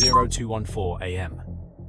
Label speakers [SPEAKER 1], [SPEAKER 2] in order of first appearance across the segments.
[SPEAKER 1] 0214 AM.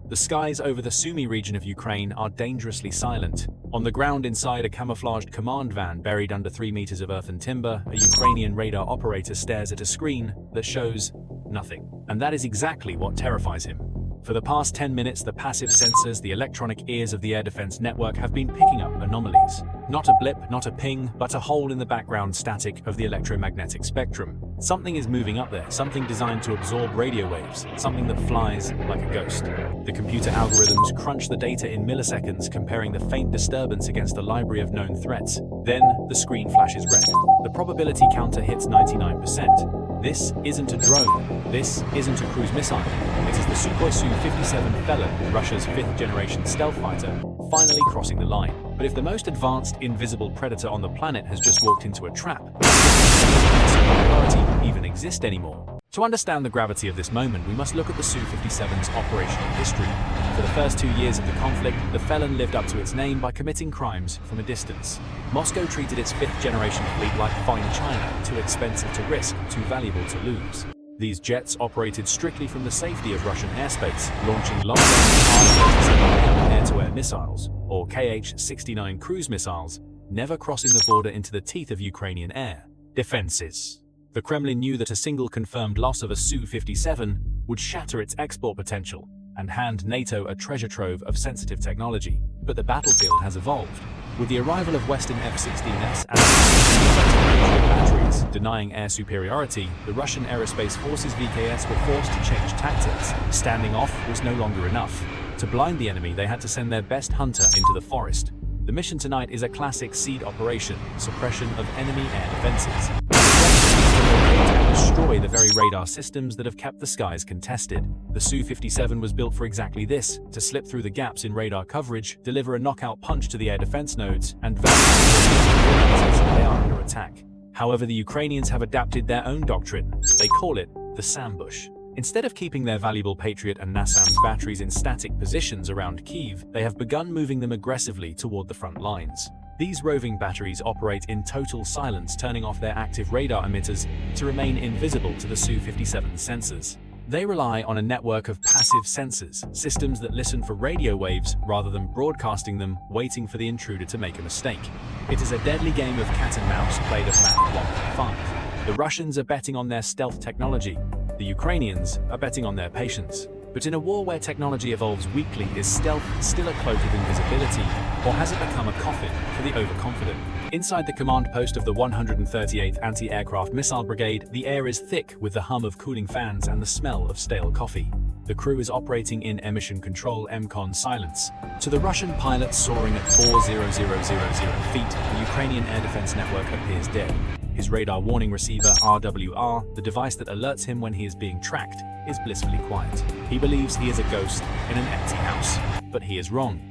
[SPEAKER 1] The skies over the Sumy region of Ukraine are dangerously silent. On the ground inside a camouflaged command van buried under 3 meters of earth and timber, a Ukrainian radar operator stares at a screen that shows nothing. And that is exactly what terrifies him. For the past 10 minutes, the passive sensors, the electronic ears of the air defense network have been picking up anomalies. Not a blip, not a ping, but a hole in the background static of the electromagnetic spectrum. Something is moving up there, something designed to absorb radio waves, something that flies like a ghost. The computer algorithms crunch the data in milliseconds, comparing the faint disturbance against a library of known threats. Then, the screen flashes red. The probability counter hits 99%. This isn't a drone. This isn't a cruise missile. It is the Su-57 Felon, Russia's 5th-generation stealth fighter, finally crossing the line. But if the most advanced invisible predator on the planet has just walked into a trap, does superiority even exist anymore? To understand the gravity of this moment, we must look at the Su-57's operational history. For the first 2 years of the conflict, the Felon lived up to its name by committing crimes from a distance. Moscow treated its 5th-generation fleet like fine china, too expensive to risk, too valuable to lose. These jets operated strictly from the safety of Russian airspace, launching long-range air-to-air missiles, or Kh-69 cruise missiles, never crossing the border into the teeth of Ukrainian air defenses. The Kremlin knew that a single confirmed loss of a Su-57 would shatter its export potential and hand NATO a treasure trove of sensitive technology. But the battlefield has evolved. With the arrival of Western F-16S and Patriot batteries denying air superiority, the Russian aerospace forces VKS were forced to change tactics. Standing off was no longer enough. To blind the enemy, they had to send their best hunter into the forest. The mission tonight is a classic SEED operation, suppression of enemy air defenses. And destroy the very radar systems that have kept the skies contested. The Su-57 was built for exactly this, to slip through the gaps in radar coverage, deliver a knockout punch to the air defense nodes, and realize they are under attack. However, the Ukrainians have adapted their own doctrine. They call it the Sambush. Instead of keeping their valuable Patriot and NASAMS batteries in static positions around Kyiv, they have begun moving them aggressively toward the front lines. These roving batteries operate in total silence, turning off their active radar emitters to remain invisible to the Su-57 sensors. They rely on a network of passive sensors, systems that listen for radio waves rather than broadcasting them, waiting for the intruder to make a mistake. It is a deadly game of cat and mouse played at Mach 1.5. The Russians are betting on their stealth technology. The Ukrainians are betting on their patience. But in a war where technology evolves weekly, is stealth still a cloak of invisibility, or has it become a coffin for the overconfident? Inside the command post of the 138th Anti-Aircraft Missile Brigade, the air is thick with the hum of cooling fans and the smell of stale coffee. The crew is operating in emission control (EMCON) silence. To the Russian pilot soaring at 4,000 feet, the Ukrainian air defense network appears dead. His radar warning receiver, RWR, the device that alerts him when he is being tracked, is blissfully quiet. He believes he is a ghost in an empty house. But he is wrong.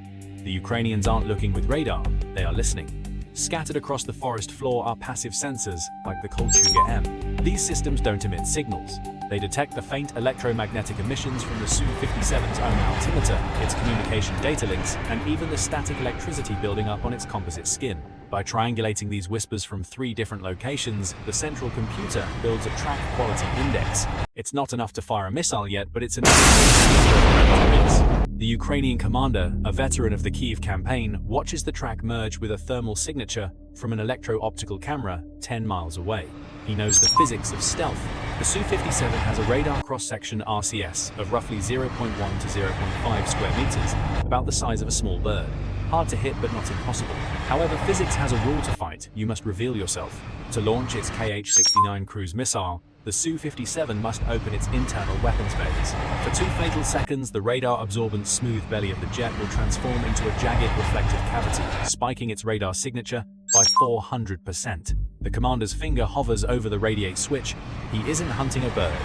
[SPEAKER 1] The Ukrainians aren't looking with radar, they are listening. Scattered across the forest floor are passive sensors, like the Kolchuga M. These systems don't emit signals. They detect the faint electromagnetic emissions from the Su-57's own altimeter, its communication data links, and even the static electricity building up on its composite skin. By triangulating these whispers from 3 different locations, the central computer builds a track quality index. It's not enough to fire a missile yet, but it's enough to miss. The Ukrainian commander, a veteran of the Kyiv campaign, watches the track merge with a thermal signature from an electro-optical camera 10 miles away. He knows the physics of stealth. The Su-57 has a radar cross-section RCS of roughly 0.1 to 0.5 square meters, about the size of a small bird. Hard to hit, but not impossible. However, physics has a rule to fight. You must reveal yourself. To launch its Kh-69 cruise missile, the Su-57 must open its internal weapons bays. For 2 fatal seconds, the radar-absorbent smooth belly of the jet will transform into a jagged reflective cavity, spiking its radar signature by 400%. The commander's finger hovers over the radiate switch. He isn't hunting a bird.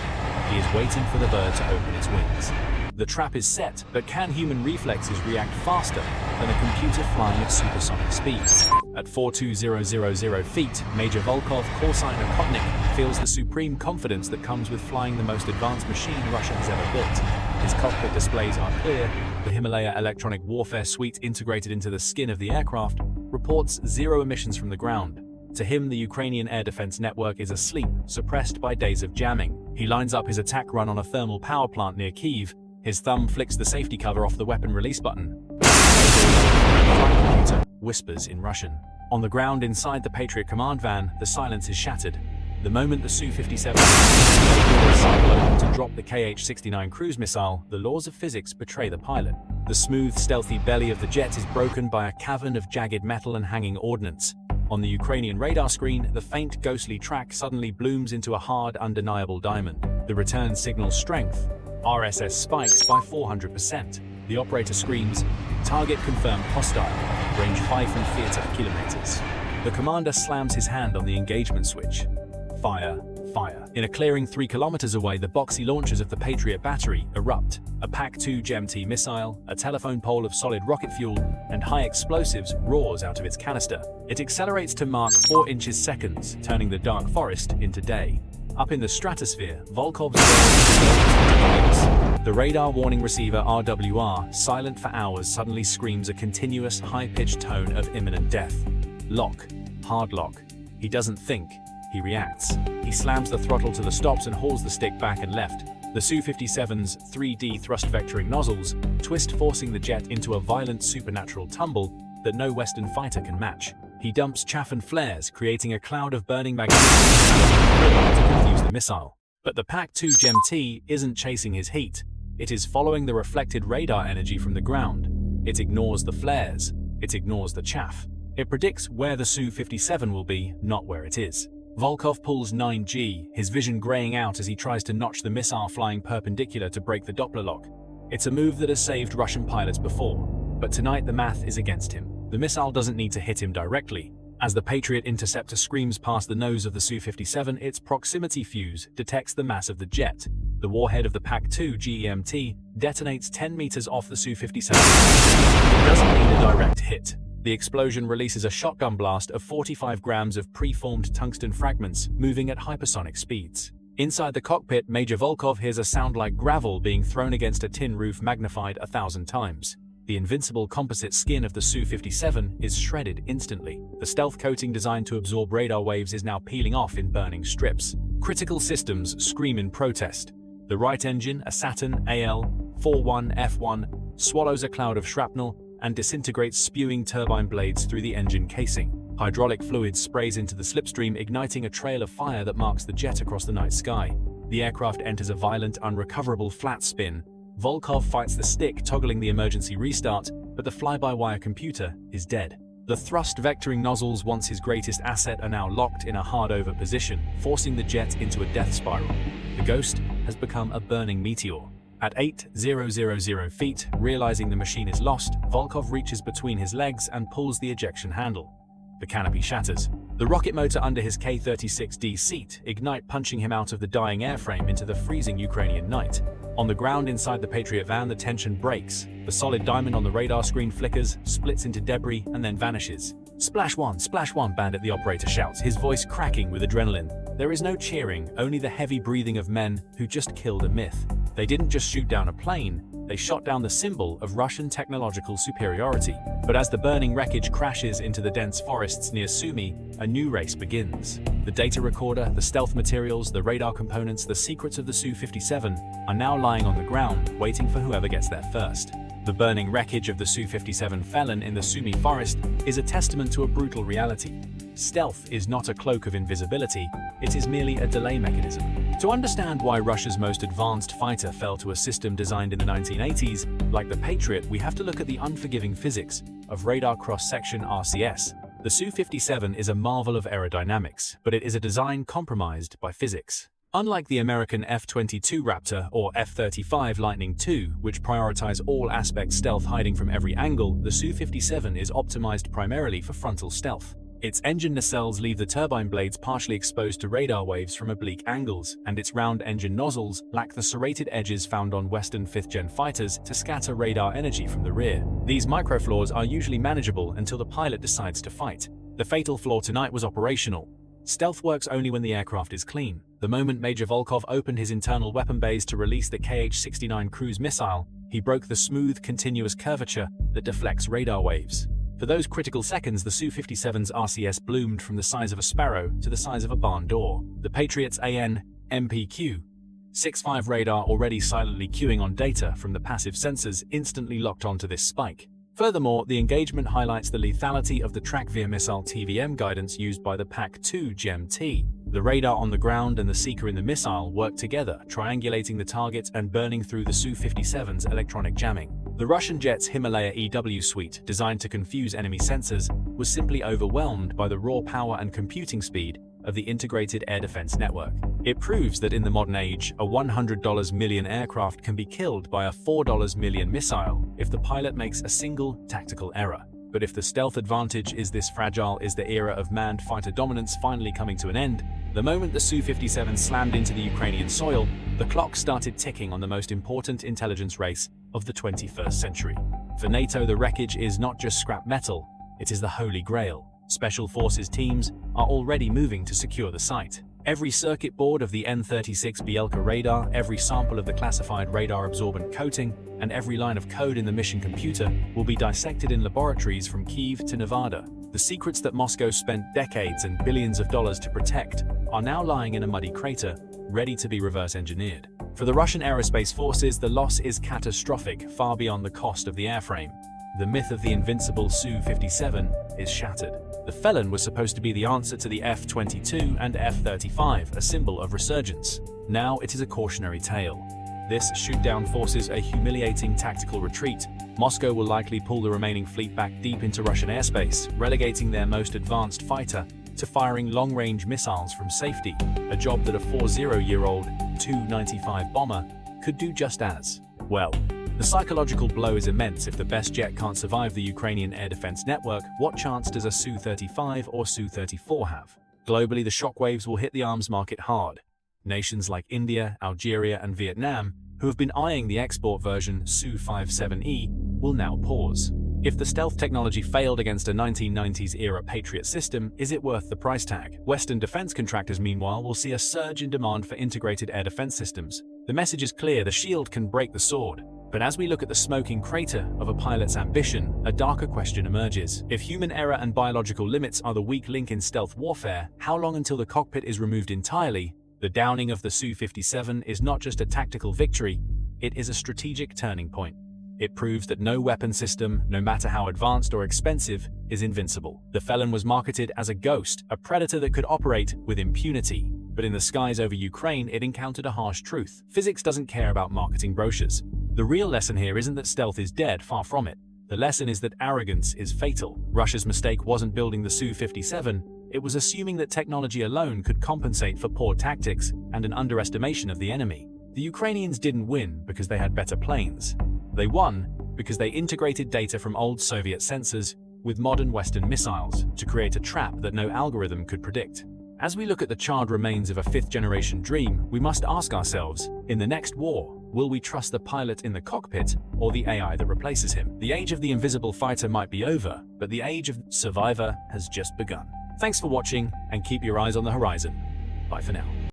[SPEAKER 1] He is waiting for the bird to open its wings. The trap is set, but can human reflexes react faster than a computer flying at supersonic speeds? At 42,000 feet, Major Volkov, callsign Okotnik, feels the supreme confidence that comes with flying the most advanced machine Russia has ever built. His cockpit displays are clear. The Himalaya electronic warfare suite integrated into the skin of the aircraft reports 0 emissions from the ground. To him, the Ukrainian air defense network is asleep, suppressed by days of jamming. He lines up his attack run on a thermal power plant near Kyiv. His thumb flicks the safety cover off the weapon release button. The flight computer whispers in Russian. On the ground inside the Patriot command van, the silence is shattered. The moment the Su-57 doors cycle open to drop the Kh-69 cruise missile, the laws of physics betray the pilot. The smooth, stealthy belly of the jet is broken by a cavern of jagged metal and hanging ordnance. On the Ukrainian radar screen, the faint, ghostly track suddenly blooms into a hard, undeniable diamond. The return signal's strength, RSS, spikes by 400%. The operator screams, "Target confirmed hostile, range 5 kilometers." The commander slams his hand on the engagement switch. Fire, fire. In a clearing 3 kilometers away, the boxy launchers of the Patriot battery erupt. A PAC-2 GMT missile, a telephone pole of solid rocket fuel, and high explosives roars out of its canister. It accelerates to Mach 4 inches seconds, turning the dark forest into day. Up in the stratosphere, Volkov's the radar warning receiver RWR, silent for hours, suddenly screams a continuous, high-pitched tone of imminent death. Lock. Hard lock. He doesn't think. He reacts. He slams the throttle to the stops and hauls the stick back and left. The Su-57's 3D thrust vectoring nozzles twist, forcing the jet into a violent supernatural tumble that no Western fighter can match. He dumps chaff and flares, creating a cloud of burning magnesium to confuse the missile. But the PAC-2 GMT isn't chasing his heat. It is following the reflected radar energy from the ground. It ignores the flares. It ignores the chaff. It predicts where the Su-57 will be, not where it is. Volkov pulls 9G, his vision graying out as he tries to notch the missile flying perpendicular to break the Doppler lock. It's a move that has saved Russian pilots before, but tonight the math is against him. The missile doesn't need to hit him directly. As the Patriot interceptor screams past the nose of the Su-57, its proximity fuse detects the mass of the jet. The warhead of the PAC-2 GEMT detonates 10 meters off the Su-57. It doesn't need a direct hit. The explosion releases a shotgun blast of 45 grams of preformed tungsten fragments, moving at hypersonic speeds. Inside the cockpit, Major Volkov hears a sound like gravel being thrown against a tin roof magnified 1,000 times. The invincible composite skin of the Su-57 is shredded instantly. The stealth coating designed to absorb radar waves is now peeling off in burning strips. Critical systems scream in protest. The right engine, a Saturn AL-41F1, swallows a cloud of shrapnel and disintegrates, spewing turbine blades through the engine casing. Hydraulic fluid sprays into the slipstream, igniting a trail of fire that marks the jet across the night sky. The aircraft enters a violent, unrecoverable flat spin. Volkov fights the stick, toggling the emergency restart, but the fly-by-wire computer is dead. The thrust vectoring nozzles, once his greatest asset, are now locked in a hard-over position, forcing the jet into a death spiral. The Ghost has become a burning meteor. At 8,000 feet, realizing the machine is lost, Volkov reaches between his legs and pulls the ejection handle. The canopy shatters. The rocket motor under his K-36D seat ignite, punching him out of the dying airframe into the freezing Ukrainian night. On the ground inside the Patriot van, the tension breaks. The solid diamond on the radar screen flickers, splits into debris, and then vanishes. Splash one, Bandit, the operator shouts, his voice cracking with adrenaline. There is no cheering, only the heavy breathing of men who just killed a myth. They didn't just shoot down a plane, they shot down the symbol of Russian technological superiority. But as the burning wreckage crashes into the dense forests near Sumy, a new race begins. The data recorder, the stealth materials, the radar components, the secrets of the Su-57 are now lying on the ground, waiting for whoever gets there first. The burning wreckage of the Su-57 Felon in the Sumy forest is a testament to a brutal reality. Stealth is not a cloak of invisibility, it is merely a delay mechanism. To understand why Russia's most advanced fighter fell to a system designed in the 1980s, like the Patriot, we have to look at the unforgiving physics of radar cross-section RCS. The Su-57 is a marvel of aerodynamics, but it is a design compromised by physics. Unlike the American F-22 Raptor or F-35 Lightning II, which prioritize all-aspect stealth hiding from every angle, the Su-57 is optimized primarily for frontal stealth. Its engine nacelles leave the turbine blades partially exposed to radar waves from oblique angles, and its round engine nozzles lack the serrated edges found on Western 5th-gen fighters to scatter radar energy from the rear. These microflaws are usually manageable until the pilot decides to fight. The fatal flaw tonight was operational. Stealth works only when the aircraft is clean. The moment Major Volkov opened his internal weapon bays to release the Kh-69 cruise missile, he broke the smooth, continuous curvature that deflects radar waves. For those critical seconds, the Su-57's RCS bloomed from the size of a sparrow to the size of a barn door. The Patriot's AN/MPQ-65 radar, already silently queuing on data from the passive sensors, instantly locked onto this spike. Furthermore, the engagement highlights the lethality of the track-via missile TVM guidance used by the PAC-2 GEM-T. The radar on the ground and the seeker in the missile work together, triangulating the target and burning through the Su-57's electronic jamming. The Russian jet's Himalaya EW suite, designed to confuse enemy sensors, was simply overwhelmed by the raw power and computing speed of the integrated air defense network. It proves that in the modern age, a $100 million aircraft can be killed by a $4 million missile if the pilot makes a single tactical error. But if the stealth advantage is this fragile, is the era of manned fighter dominance finally coming to an end? The moment the Su-57 slammed into the Ukrainian soil, the clock started ticking on the most important intelligence race of the 21st century. For NATO, the Wreckage is not just scrap metal, it is the holy grail. Special forces teams are already moving to secure the site. Every circuit board of the N-36 Bielka radar, every sample of the classified radar-absorbent coating, and every line of code in the mission computer will be dissected in laboratories from Kyiv to Nevada. The secrets that Moscow spent decades and billions of dollars to protect are now lying in a muddy crater, ready to be reverse-engineered. For the Russian aerospace forces, the loss is catastrophic, far beyond the cost of the airframe. The myth of the invincible Su-57 is shattered. The Felon was supposed to be the answer to the F-22 and F-35, a symbol of resurgence. Now it is a cautionary tale. This shoot-down forces a humiliating tactical retreat. Moscow will likely pull the remaining fleet back deep into Russian airspace, relegating their most advanced fighter to firing long-range missiles from safety, a job that a 40-year-old Tu-95 bomber could do just as well. The psychological blow is immense. If the best jet can't survive the Ukrainian air defense network, what chance does a Su-35 or Su-34 have? Globally, the shockwaves will hit the arms market hard. Nations like India, Algeria, and Vietnam, who have been eyeing the export version Su-57E, will now pause. If the stealth technology failed against a 1990s-era Patriot system, is it worth the price tag? Western defense contractors, meanwhile, will see a surge in demand for integrated air defense systems. The message is clear: the shield can break the sword. But as we look at the smoking crater of a pilot's ambition, a darker question emerges. If human error and biological limits are the weak link in stealth warfare, how long until the cockpit is removed entirely? The downing of the Su-57 is not just a tactical victory, it is a strategic turning point. It proves that no weapon system, no matter how advanced or expensive, is invincible. The Felon was marketed as a ghost, a predator that could operate with impunity. But in the skies over Ukraine, it encountered a harsh truth. Physics doesn't care about marketing brochures. The real lesson here isn't that stealth is dead, far from it. The lesson is that arrogance is fatal. Russia's mistake wasn't building the Su-57, it was assuming that technology alone could compensate for poor tactics and an underestimation of the enemy. The Ukrainians didn't win because they had better planes. They won because they integrated data from old Soviet sensors with modern Western missiles to create a trap that no algorithm could predict. As we look at the charred remains of a fifth-generation dream, we must ask ourselves, in the next war, will we trust the pilot in the cockpit or the AI that replaces him? The age of the invisible fighter might be over, but the age of survivor has just begun. Thanks for watching, and keep your eyes on the horizon. Bye for now.